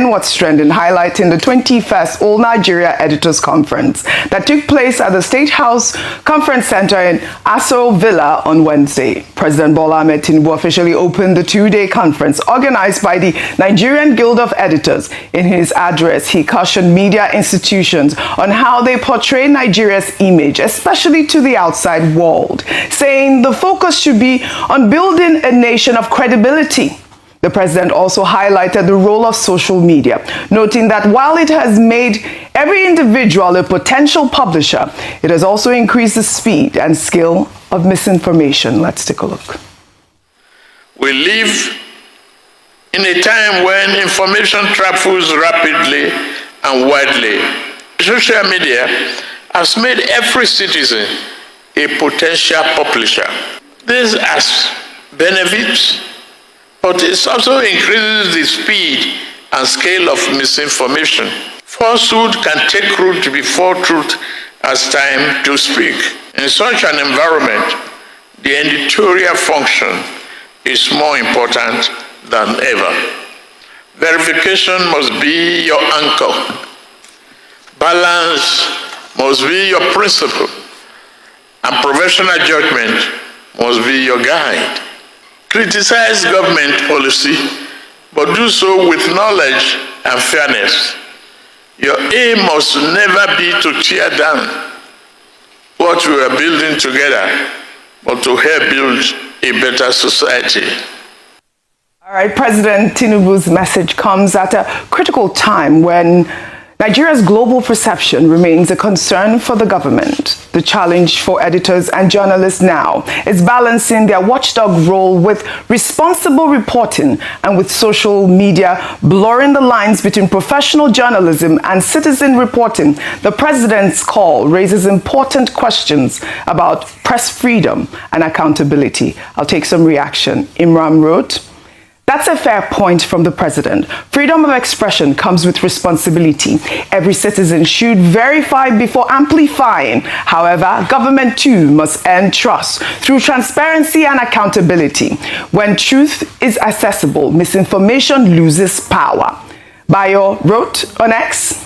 in What's Trending, highlighting the 21st All Nigeria Editors Conference that took place at the State House Conference Center in Aso Villa on Wednesday. President Tinubu officially opened the two-day conference organized by the Nigerian Guild of Editors. In his address, he cautioned media institutions on how they portray Nigeria's image, especially to the outside world, saying the focus should be on building a nation of credibility. The president also highlighted the role of social media, noting that while it has made every individual a potential publisher, it has also increased the speed and skill of misinformation. Let's take a look. We live in a time when information travels rapidly and widely. Social media has made every citizen a potential publisher. This has benefits, but it also increases the speed and scale of misinformation. Falsehood can take root before truth has time to speak. In such an environment, the editorial function is more important than ever. Verification must be your anchor. Balance must be your principle. And professional judgment must be your guide. Criticize government policy, but do so with knowledge and fairness. Your aim must never be to tear down what we are building together, but to help build a better society. All right, President Tinubu's message comes at a critical time when Nigeria's global perception remains a concern for the government. The challenge for editors and journalists now is balancing their watchdog role with responsible reporting and with social media blurring the lines between professional journalism and citizen reporting. The president's call raises important questions about press freedom and accountability. I'll take some reaction. Imran wrote, "That's a fair point from the president. Freedom of expression comes with responsibility. Every citizen should verify before amplifying. However, government too must earn trust through transparency and accountability. When truth is accessible, misinformation loses power." Bayo wrote on X,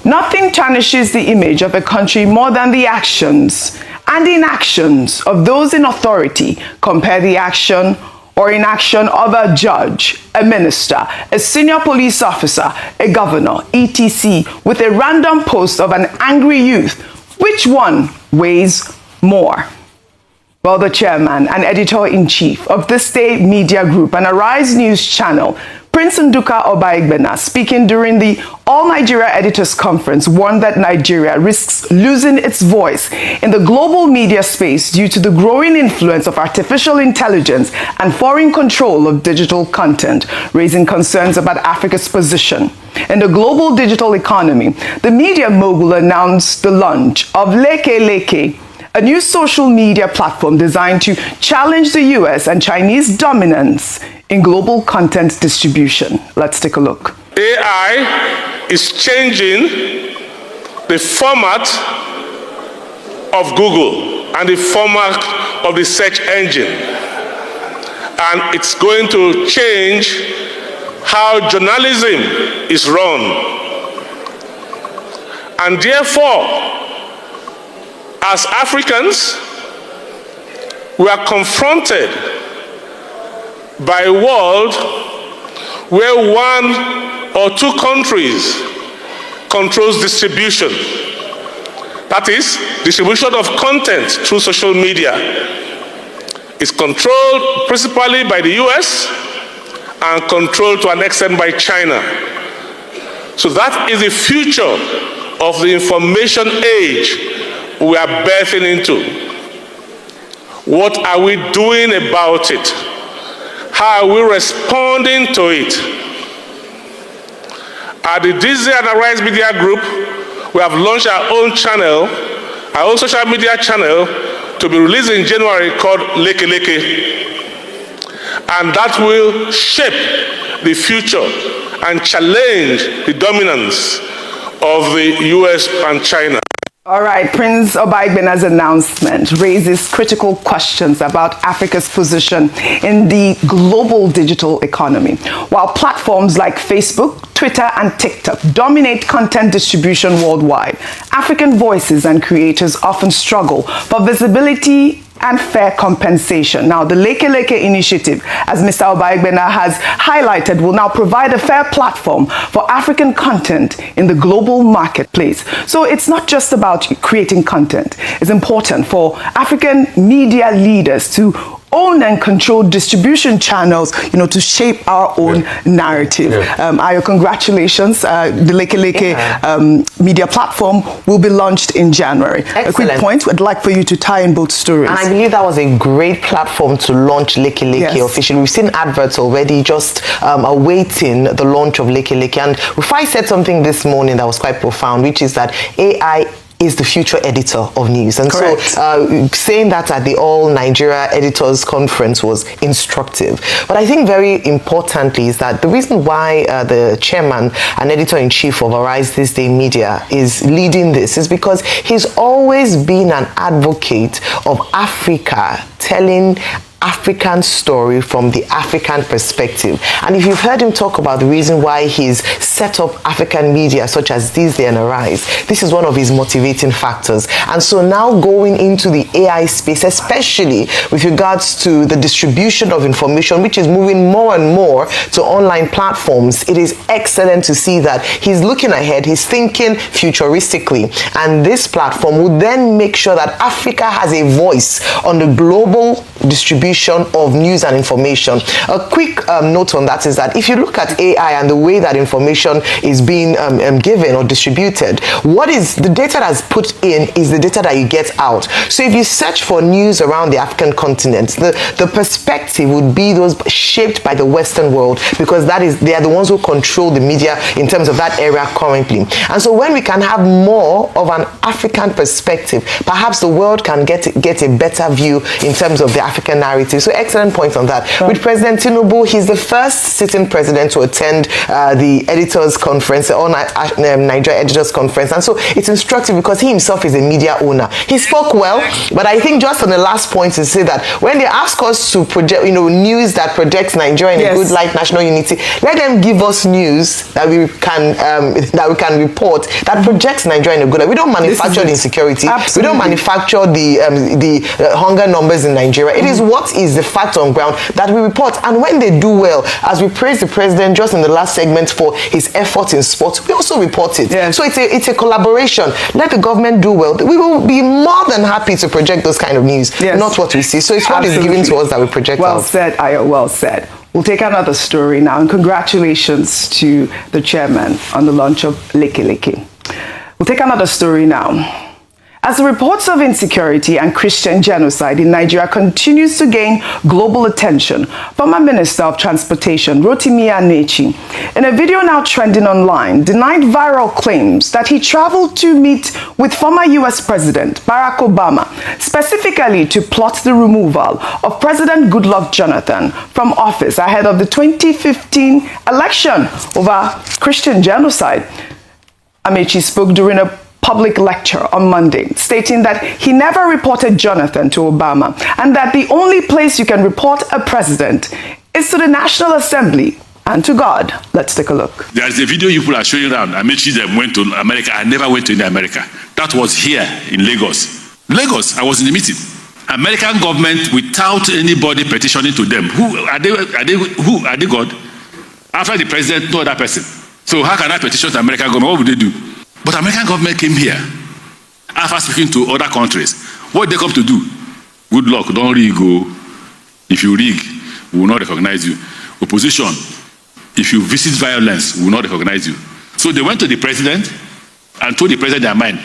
"Nothing tarnishes the image of a country more than the actions and inactions of those in authority. Compare the action or inaction of a judge, a minister, a senior police officer, a governor, etc., with a random post of an angry youth. Which one weighs more?" Well, the chairman and editor-in-chief of the State Media Group and Arise News channel, Prince Nduka Obaigbena, speaking during the All Nigeria Editors Conference, warned that Nigeria risks losing its voice in the global media space due to the growing influence of artificial intelligence and foreign control of digital content, raising concerns about Africa's position in the global digital economy. The media mogul announced the launch of Leke, a new social media platform designed to challenge the U.S. and Chinese dominance in global content distribution. Let's take a look. AI is changing the format of Google and the format of the search engine. And it's going to change how journalism is run. And therefore, as Africans, we are confronted by a world where one or two countries controls distribution. That is, distribution of content through social media is controlled principally by the US and controlled to an extent by China. So that is the future of the information age we are birthing into. What are we doing about it? How are we responding to it? At the Dissecting and Arise Media Group, we have launched our own channel, our own social media channel, to be released in January called Leke. And that will shape the future and challenge the dominance of the US and China. All right, Prince Obaigbena's announcement raises critical questions about Africa's position in the global digital economy. While platforms like Facebook, Twitter, and TikTok dominate content distribution worldwide, African voices and creators often struggle for visibility and fair compensation. Now, the Leke Leke initiative, as Mr. Obaigbena has highlighted, will now provide a fair platform for African content in the global marketplace. So it's not just about creating content. It's important for African media leaders to own and control distribution channels, to shape our own narrative. Ayo, congratulations. The Leke Leke media platform will be launched in January. Excellent. A quick point, I'd like for you to tie in both stories. And I believe that was a great platform to launch Leke Leke officially. We've seen adverts already just awaiting the launch of Leke Leke. And Rufai said something this morning that was quite profound, which is that AI is the future editor of news. And Correct. so saying that at the All Nigeria Editors Conference was instructive. But I think very importantly is that the reason why the chairman and editor-in-chief of Arise This Day Media is leading this is because he's always been an advocate of Africa telling African story from the African perspective. And if you've heard him talk about the reason why he's set up African media such as This Day and Arise, this is one of his motivating factors. And so now going into the AI space, especially with regards to the distribution of information, which is moving more and more to online platforms, it is excellent to see that he's looking ahead, he's thinking futuristically. And this platform will then make sure that Africa has a voice on the global distribution of news and information. A quick note on that is that if you look at AI and the way that information is being given or distributed, what is the data that's put in is the data that you get out. So if you search for news around the African continent, the perspective would be those shaped by the Western world, because they are the ones who control the media in terms of that area currently. And so when we can have more of an African perspective, perhaps the world can get a better view in terms of the African narrative. So excellent point on that. Sure. With President Tinubu, he's the first sitting president to attend the editors conference, the All Nigeria Editors Conference. And so it's instructive because he himself is a media owner. He spoke well, but I think just on the last point to say that when they ask us to project, news that projects Nigeria in a good light, national unity, let them give us news that we can report that projects Nigeria in a good light. We don't manufacture the insecurity. Absolutely. We don't manufacture the hunger numbers in Nigeria. It is what is the fact on ground that we report. And when they do well, as we praise the president just in the last segment for his efforts in sports, we also report it. Yes. So it's a collaboration. Let the government do well. We will be more than happy to project those kind of news, not what we see. So it's what is given to us that we project Well out. said, Ayo, well said. We'll take another story now, and congratulations to the chairman on the launch of Leke Leke. We'll take another story now. As the reports of insecurity and Christian genocide in Nigeria continues to gain global attention, former Minister of Transportation Rotimi Amaechi, in a video now trending online, denied viral claims that he traveled to meet with former U.S. President Barack Obama, specifically to plot the removal of President Goodluck Jonathan from office ahead of the 2015 election over Christian genocide. Amaechi spoke during a public lecture on Monday, stating that he never reported Jonathan to Obama and that the only place you can report a president is to the National Assembly and to God. Let's take a look. There's a video you people are showing around. Amaechi went to America. I never went to America. That was here in Lagos. Lagos, I was in the meeting. American government, without anybody petitioning to them. Who are they God? After the president, no other person. So how can I petition the American government? What would they do? But American government came here after speaking to other countries. What did they come to do? Good luck, don't rig. If you rig, we will not recognize you. Opposition, if you visit violence, we will not recognize you. So they went to the president and told the president their mind.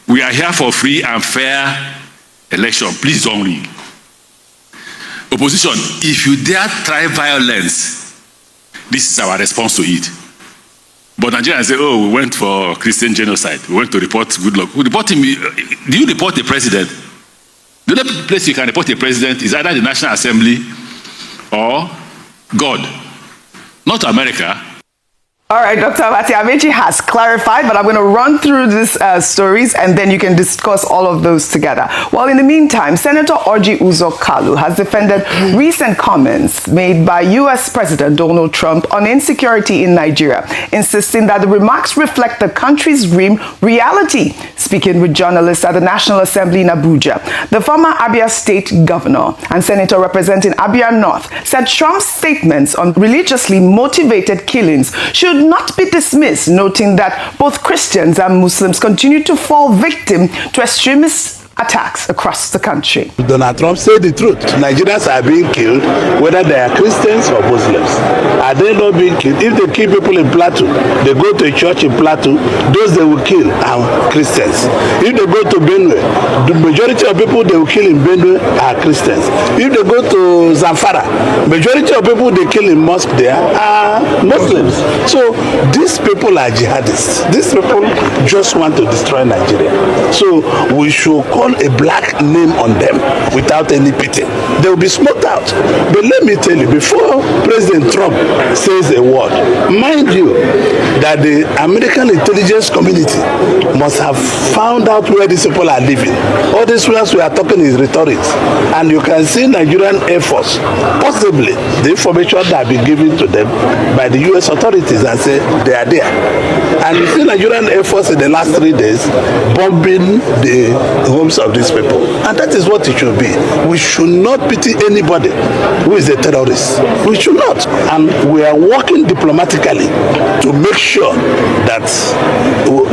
We are here for free and fair election. Please don't rig. Opposition, if you dare try violence, this is our response to it. But Nigerians say, oh, we went for Christian genocide. We went to report Goodluck. We report him. Do you report the president? The only place you can report the president is either the National Assembly or God. Not America. All right, Dr. Amaechi has clarified, but I'm going to run through these stories and then you can discuss all of those together. Well, in the meantime, Senator Orji Uzor Kalu has defended recent comments made by U.S. President Donald Trump on insecurity in Nigeria, insisting that the remarks reflect the country's grim reality. Speaking with journalists at the National Assembly in Abuja, the former Abia State governor and senator representing Abia North said Trump's statements on religiously motivated killings should not be dismissed, noting that both Christians and Muslims continue to fall victim to extremist attacks across the country. Donald Trump said the truth. Nigerians are being killed, whether they are Christians or Muslims. Are they not being killed? If they kill people in Plateau, they go to a church in Plateau, those they will kill are Christians. If they go to Benue, the majority of people they will kill in Benue are Christians. If they go to Zamfara, majority of people they kill in mosque there are Muslims. So these people are jihadists. These people just want to destroy Nigeria. So we should call a black name on them without any pity. They will be smoked out. But let me tell you, before President Trump says a word, mind you that the American intelligence community must have found out where these people are living. All these words we are talking is rhetoric. And you can see Nigerian Air Force, possibly the information that have been given to them by the U.S. authorities and say they are there. And you see Nigerian Air Force in the last 3 days bombing the homes of these people, and that is what it should be. We should not pity anybody who is a terrorist. We should not, and we are working diplomatically to make sure that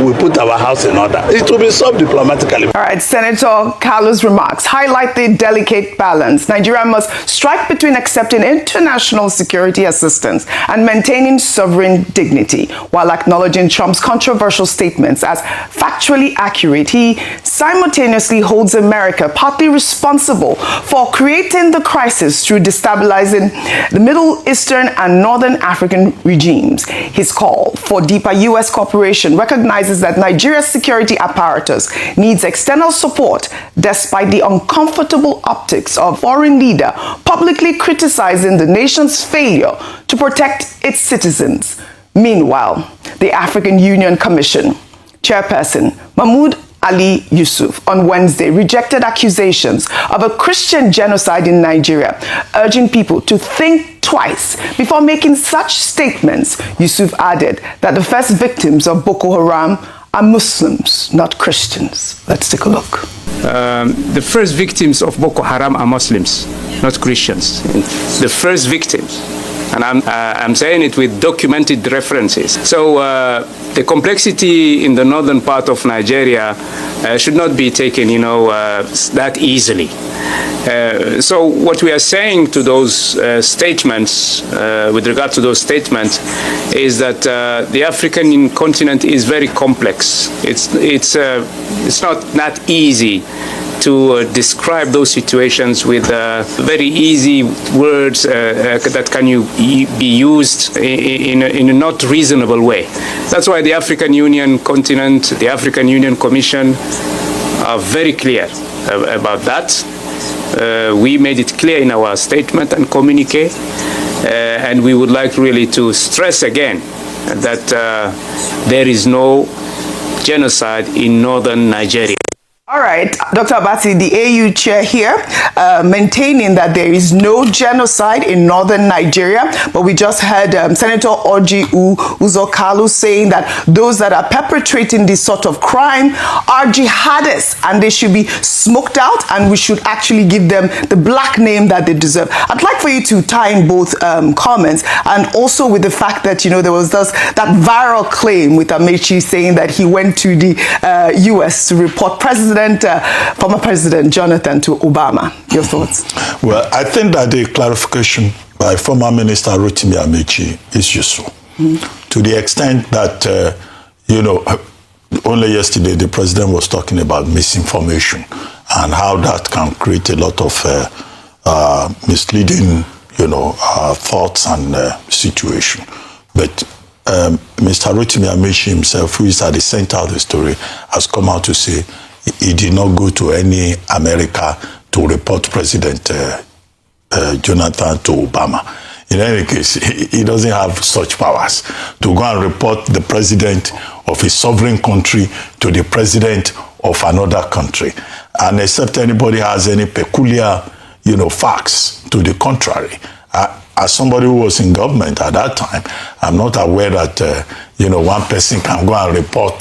we put our house in order. It will be solved diplomatically. All right, Senator Kalu's remarks highlight the delicate balance Nigeria must strike between accepting international security assistance and maintaining sovereign dignity. While acknowledging Trump's controversial statements as factually accurate, he simultaneously holds America partly responsible for creating the crisis through destabilizing the Middle Eastern and Northern African regimes. His call for deeper U.S. cooperation recognizes that Nigeria's security apparatus needs external support despite the uncomfortable optics of foreign leader publicly criticizing the nation's failure to protect its citizens. Meanwhile, the African Union Commission Chairperson Mahmoud Youssouf on Wednesday rejected accusations of a Christian genocide in Nigeria, urging people to think twice before making such statements. Youssouf added that the first victims of Boko Haram are Muslims, not Christians. Let's take a look. The first victims of Boko Haram are Muslims, not Christians. The first victims. And I'm saying it with documented references. So the complexity in the northern part of Nigeria should not be taken, that easily. So what we are saying to those statements, with regard to those statements, is that the African continent is very complex. It's not that easy to describe those situations with very easy words that can be used in a not reasonable way. That's why the African Union continent, the African Union Commission are very clear about that. We made it clear in our statement and communique, and we would like really to stress again that there is no genocide in northern Nigeria. All right, Dr. Abati, the AU chair here, maintaining that there is no genocide in northern Nigeria, but we just heard Senator Orji Uzor Kalu saying that those that are perpetrating this sort of crime are jihadists and they should be smoked out, and we should actually give them the black name that they deserve. I'd like for you to tie in both comments, and also with the fact that, there was that viral claim with Amaechi saying that he went to the U.S. to report former President Jonathan to Obama. Your thoughts? Well, I think that the clarification by former Minister Rotimi Amaechi is useful. To the extent that, only yesterday the President was talking about misinformation and how that can create a lot of misleading, thoughts and situation. But Mr. Rotimi Amaechi himself, who is at the center of the story, has come out to say he did not go to any America to report President Jonathan to Obama. in any case, he doesn't have such powers to go and report the president of a sovereign country to the president of another country. And except anybody has any peculiar, facts to the contrary. As somebody who was in government at that time, I'm not aware that, one person can go and report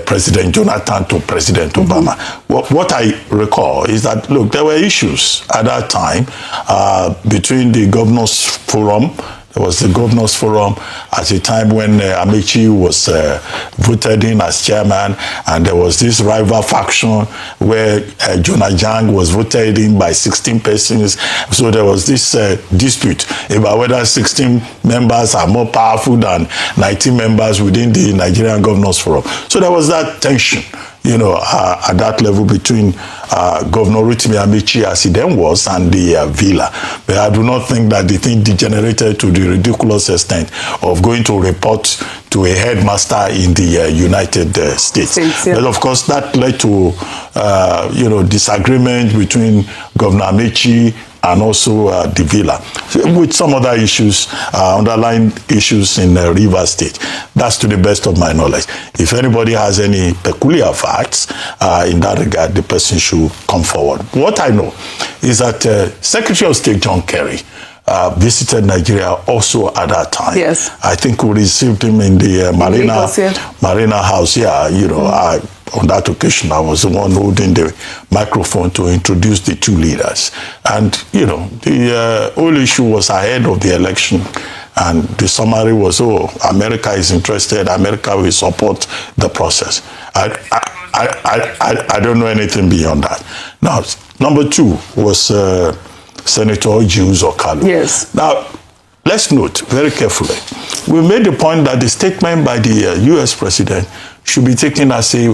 President Jonathan to President Obama. What I recall is that, look, there were issues at that time between the Governors Forum. There was the Governors Forum at a time when Amaechi was voted in as chairman, and there was this rival faction where Jonah Jang was voted in by 16 persons. So there was this dispute about whether 16 members are more powerful than 19 members within the Nigerian Governors Forum. So there was that tension, at that level between Governor Rotimi Amaechi, as he then was, and the Villa. But I do not think that the thing degenerated to the ridiculous extent of going to report to a headmaster in the United States. Yeah. But of course, that led to, disagreement between Governor Amaechi and also the Villa, with some other issues, underlying issues in Rivers State. That's to the best of my knowledge. If anybody has any peculiar facts in that regard, the person should come forward. What I know is that Secretary of State John Kerry visited Nigeria also at that time. Yes. I think we received him in the Marina House. Yeah, on that occasion, I was the one holding the microphone to introduce the two leaders. And, the whole issue was ahead of the election. And the summary was, America is interested. America will support the process. I don't know anything beyond that. Now, number two was Senator Orji Uzor Kalu. Yes. Now, let's note very carefully. We made the point that the statement by the U.S. President should be taken as a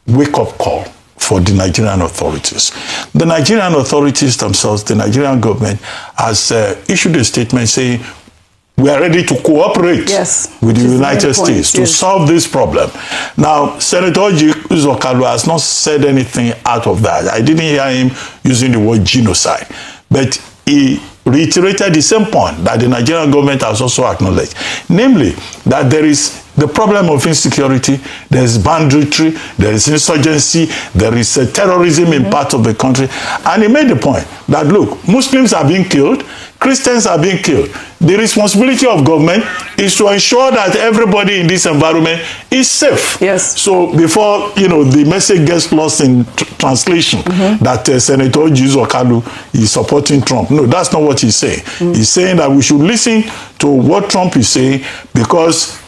wake-up call for the Nigerian authorities. The Nigerian authorities themselves, the Nigerian government, has issued a statement saying we are ready to cooperate with the United States to solve this problem. Now, Senator Orji Uzor Kalu has not said anything out of that. I didn't hear him using the word genocide, but he reiterated the same point that the Nigerian government has also acknowledged, namely that there is the problem of insecurity, there is banditry, there is insurgency, there is terrorism in parts of the country. And he made the point that, look, Muslims are being killed, Christians are being killed. The responsibility of government is to ensure that everybody in this environment is safe. Yes. So before, the message gets lost in translation that Senator Orji Uzor Kalu is supporting Trump. No, that's not what he's saying. He's saying that we should listen to what Trump is saying because,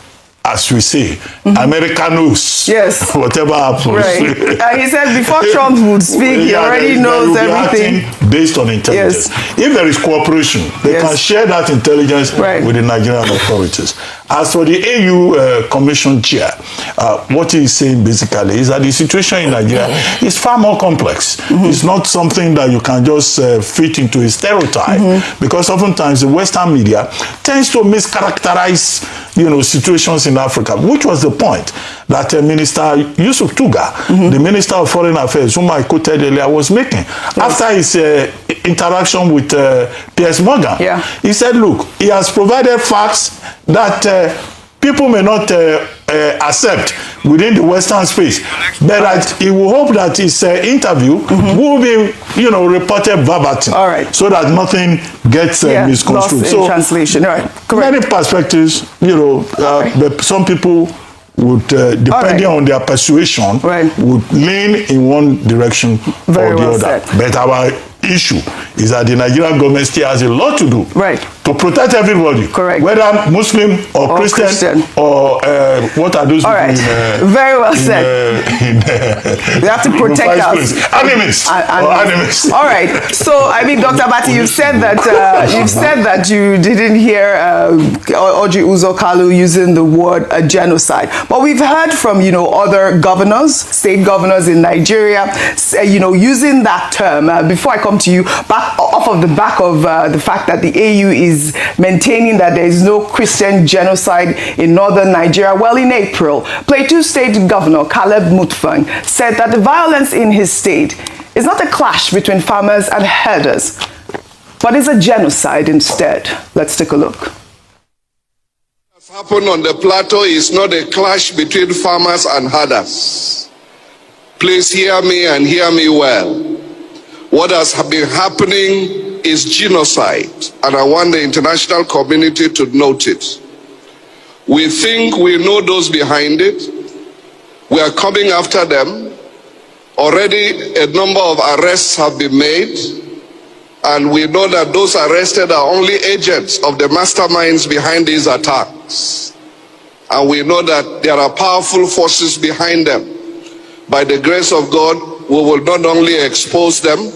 as we say, America knows whatever happens. Right. He said before Trump would speak, he already knows everything. Based on intelligence. If there is cooperation, they can share that intelligence with the Nigerian authorities. As for the AU Commission chair, what he's saying basically is that the situation in Nigeria is far more complex. It's not something that you can just fit into a stereotype, because oftentimes the Western media tends to mischaracterize, situations in Africa, which was the point that Minister Youssouf the Minister of Foreign Affairs, whom I quoted earlier, was making. After his interaction with Piers Morgan, he said, look, he has provided facts that people may not accept within the Western space, but that he will hope that his interview will be, reported verbatim, so that nothing gets misconstrued. Lost in translation. Many perspectives, but some people would, depending on their persuasion, would lean in one direction or the other. But our issue is that the Nigerian government still has a lot to do to protect everybody, whether Muslim or Christian or what are those people very well said. We have to protect us. Animals. All right. So, Dr. Bati, you've said that you didn't hear Orji Uzor Kalu using the word genocide, but we've heard from other governors, state governors in Nigeria, using that term. Before I come to you, off of the back of the fact that the AU is maintaining that there is no Christian genocide in northern Nigeria. Well, in April, Plateau State Governor Caleb Mutfwang said that the violence in his state is not a clash between farmers and herders, but is a genocide instead. Let's take a look. What has happened on the plateau is not a clash between farmers and herders. Please hear me and hear me well. What has been happening is genocide, and I want the international community to note it. We think we know those behind it. We are coming after them. Already a number of arrests have been made, and we know that those arrested are only agents of the masterminds behind these attacks. And we know that there are powerful forces behind them. By the grace of God, we will not only expose them,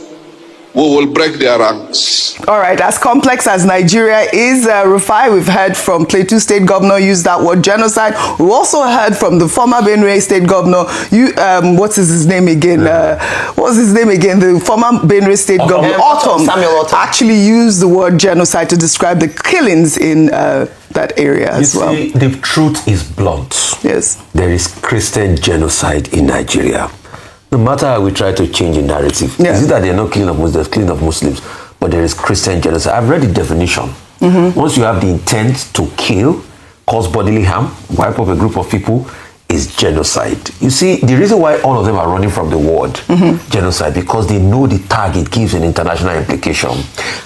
we will break their ranks. All right, as complex as Nigeria is, Rufai, we've heard from Plateau State Governor use that word genocide. We also heard from the former Benue State Governor, what's his name again? What's his name again? The former Benue State Governor, Autumn, actually used the word genocide to describe the killings in that area as well. You see, the truth is blunt. Yes. There is Christian genocide in Nigeria. No matter how we try to change the narrative, is it that they're not killing of Muslims, they're killing of Muslims, but there is Christian genocide. I've read the definition. Once you have the intent to kill, cause bodily harm, wipe up a group of people, is genocide. You see, the reason why all of them are running from the word genocide, because they know the tag it gives an international implication.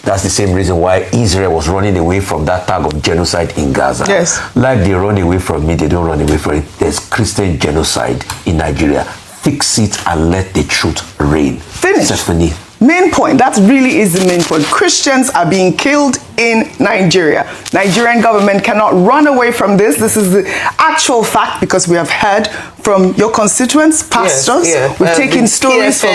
That's the same reason why Israel was running away from that tag of genocide in Gaza. Yes. Like they run away from it, they don't run away from it. There's Christian genocide in Nigeria. Fix it and let the truth reign. Finish. Stephanie. Main point. That really is the main point. Christians are being killed in Nigeria. Nigerian government cannot run away from this. This is the actual fact, because we have heard from your constituents, pastors. We've taken stories from,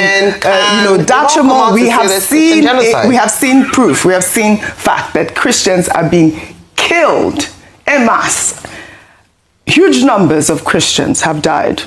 Dachamo. We have seen proof. We have seen fact that Christians are being killed en masse. Huge numbers of Christians have died.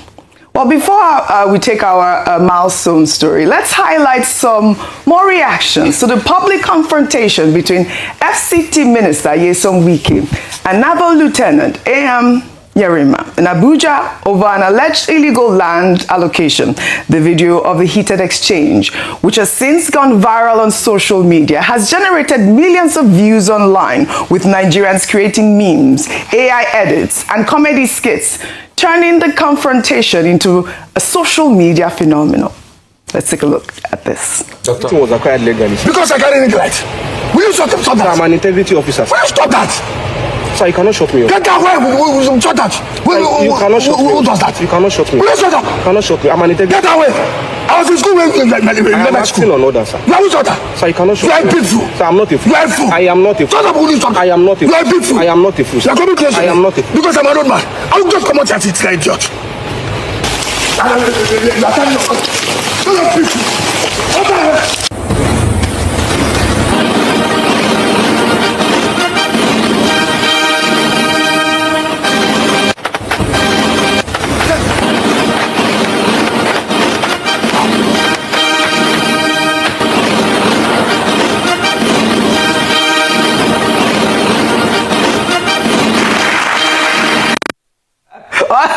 Well, before we take our milestone story, let's highlight some more reactions to the public confrontation between FCT Minister Youssouf Wike and Naval Lieutenant A.M. Yerima in Abuja over an alleged illegal land allocation. The video of the heated exchange, which has since gone viral on social media, has generated millions of views online, with Nigerians creating memes, AI edits, and comedy skits, turning the confrontation into a social media phenomenon. Let's take a look at this. Doctor was acquired legally. Because I carry neglect. Will you stop that? I'm an integrity officer. Will you stop that? Sir, you cannot shut me up. Get away! Shut that! You cannot shut me up. Who does that? You cannot shut me up. Will you shut up? You cannot shut me up. I'm an integrity. Get away! I was in school when you I'm acting on order, sir. Now who shut that? Sir, you cannot shut me up. You are a big fool. Sir, I'm not a fool. You are a fool. I am not a fool. Shut up, will you stop? I am not a fool. You are a big fool. I am not a fool. You are coming close to me. I am not a fool. Because I'm an old man. I will just come out and sit like idiot. You are telling us. Shut up, big fool. What the hell?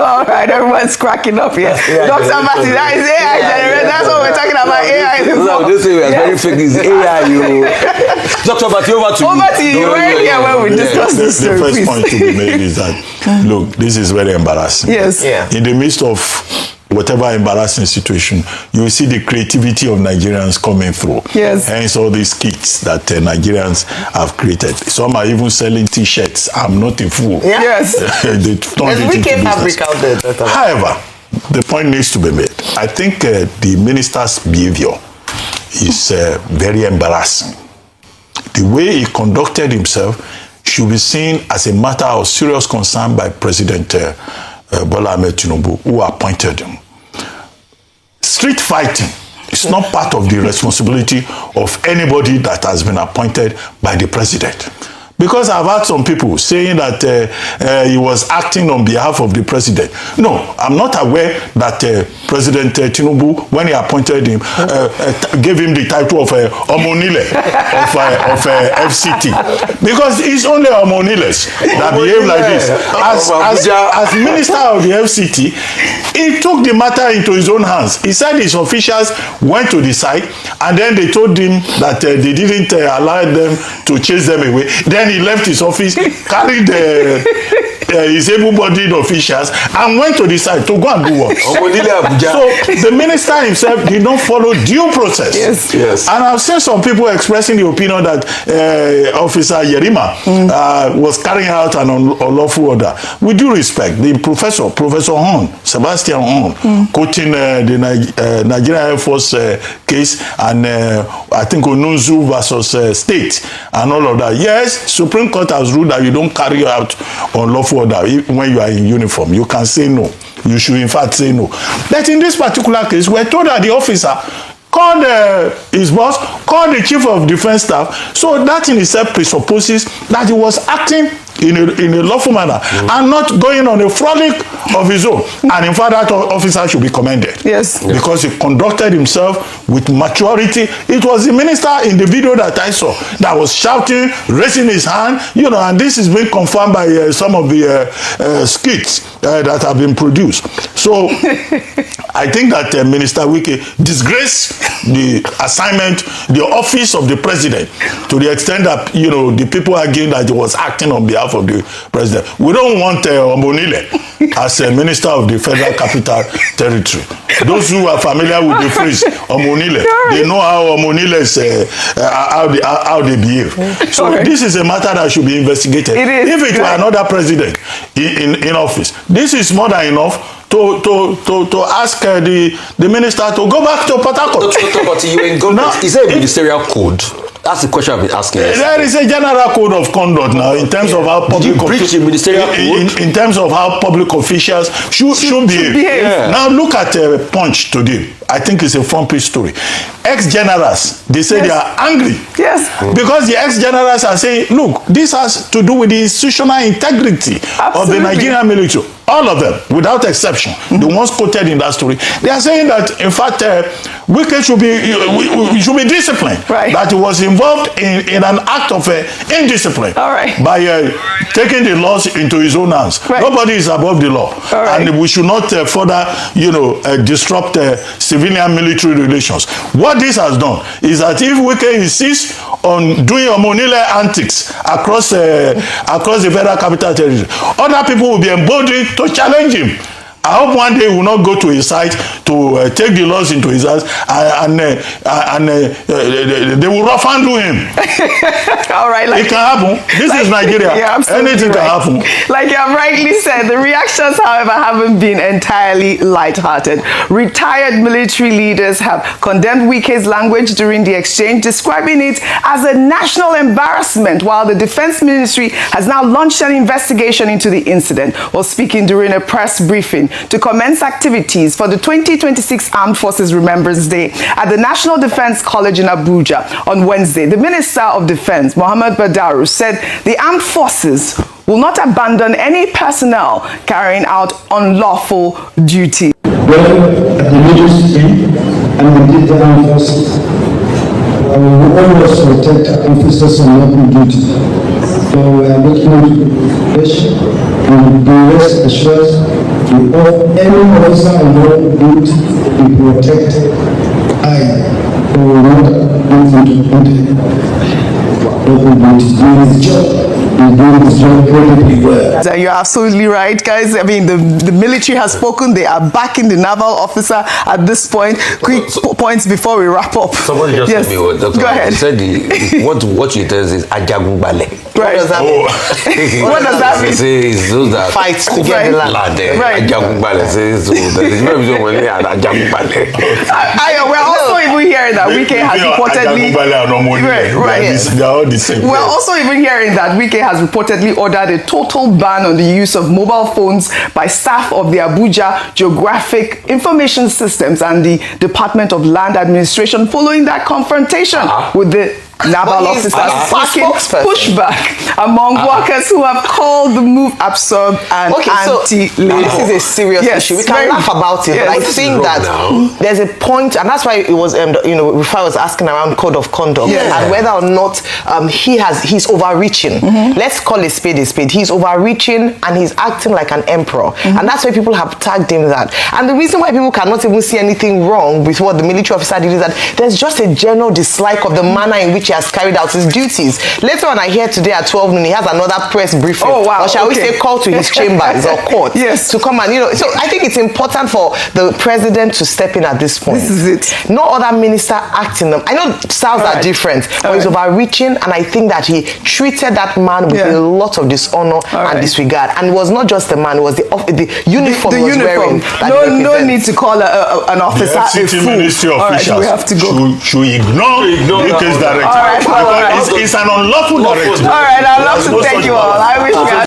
All right, everyone's cracking up here. Dr. Martin, that is AI generated. That's what we're talking about, AI. This is very fake. This AI, you. Dr. Martin, over to you. Over to you. We're here when we discuss this story. The first point to be made is that, look, this is very embarrassing. Yes. In the midst of whatever embarrassing situation, you will see the creativity of Nigerians coming through. Yes. Hence all these kits that Nigerians have created. Some are even selling T-shirts. I'm not a fool. Yeah. Yes. They turned it into business. However, the point needs to be made. I think the minister's behavior is very embarrassing. The way he conducted himself should be seen as a matter of serious concern by President Bola Ahmed Tinubu, who appointed him. Street fighting is not part of the responsibility of anybody that has been appointed by the president. Because I've heard some people saying that he was acting on behalf of the president. No, I'm not aware that President Tinubu, when he appointed him, gave him the title of Omonile of FCT. Because it's only Omoniles that behave like this. As minister of the FCT, he took the matter into his own hands. He said his officials went to the site and then they told him that they didn't allow them to chase them away. Then he left his office, carried his able-bodied officials and went to the site to go and do work. So the minister himself did not follow due process. Yes. And I've seen some people expressing the opinion that Officer Yerima was carrying out an unlawful order. With due respect, the Professor Horn, Sebastian Horn, quoting the Nigerian Air Force case and I think Onunzu versus State and all of that. Yes, Supreme Court has ruled that you don't carry out unlawful order when you are in uniform. You can say no. You should in fact say no. But in this particular case, we're told that the officer called his boss, called the chief of defense staff. So that in itself presupposes that he was acting in a lawful manner and not going on a frolic of his own. And in fact, that officer should be commended. Yes. Because he conducted himself with maturity. It was the minister in the video that I saw that was shouting, raising his hand, you know, and this is being confirmed by some of the skits that have been produced. So I think that Minister Wike disgraced the assignment, the office of the president, to the extent that, you know, the people arguing that he was acting on behalf of the president. We don't want Omonile as a minister of the Federal Capital Territory. Those who are familiar with the phrase Omonile, they know how Omoniles how they behave. So this is a matter that should be investigated. If it were another president in office, this is more than enough to ask the minister to go back to Port Harcourt. But you in government, is there a ministerial code? That's the question I've been asking. There is a general code of conduct now in terms of how public in terms of how public officials should behave. Yeah. Now look at Punch today. I think it's a front page story. Ex-generals, they say they are angry. Yes. Because the ex-generals are saying, look, this has to do with the institutional integrity of the Nigerian military. All of them, without exception, the ones quoted in that story, they are saying that, in fact, Wike should be disciplined. Right. That he was involved in an act of indiscipline. All right. By taking the laws into his own hands. Right. Nobody is above the law. All right. And we should not further, disrupt civilian-military relations. What this has done is that if Wike insists on doing Omonile antics across the Federal Capital Territory, other people will be emboldened to challenge him. I hope one day he will not go to his site to take the laws into his hands and they will rough handle him. All right. It can happen. This is Nigeria. Anything can happen. Like you have rightly said, the reactions, however, haven't been entirely light-hearted. Retired military leaders have condemned Wike's language during the exchange, describing it as a national embarrassment, while the Defense Ministry has now launched an investigation into the incident. While speaking during a press briefing to commence activities for the 2026 Armed Forces Remembrance Day at the National Defense College in Abuja on Wednesday, the Minister of Defense, Mohammed Badaru, said the armed forces will not abandon any personnel carrying out unlawful duty. Well, at the military and within the armed forces, we will always protect officers on lawful duty. So we are looking into the question and be rest assured any officer on lawful duty be protected. I will not go into lawful duty. Doing his job. You're absolutely right, guys. I mean, the military has spoken. They are backing the naval officer at this point. Quick points before we wrap up. Somebody just told me what Dr. Go ahead. Said what you tell is Ajagungbale. Right. What does that mean? What does that mean? It's those that fights to get the land. Right. Ajagungbale says so. We're also even hearing that Wike has reportedly. They are all the same. We're also even hearing that Wike has reportedly ordered a total ban on the use of mobile phones by staff of the Abuja Geographic Information Systems and the Department of Land Administration following that confrontation with the naval officers sparking pushback among workers who have called the move absurd and anti-labor. This is a serious issue. We can laugh about it, but I think that there's a point, and that's why it was, if I was asking around code of conduct and whether or not he's overreaching. Let's call a spade a spade. He's overreaching and he's acting like an emperor, and that's why people have tagged him that. And the reason why people cannot even see anything wrong with what the military officer did is that there's just a general dislike of the manner in which he has carried out his duties. Later on, I hear today at 12 noon he has another press briefing, or shall we say call to his chambers or court to come and so I think it's important for the president to step in at this point. This is it. No other minister acting them. I know styles are different, but he's overreaching, and I think that he treated that man with a lot of dishonor and disregard. And it was not just the man; it was the uniform he was wearing. No need to call an officer a fool. Ministry officials we have to go. should ignore Wike's directive. Because it's an unlawful directive. All right, I'd love to thank you all. I wish you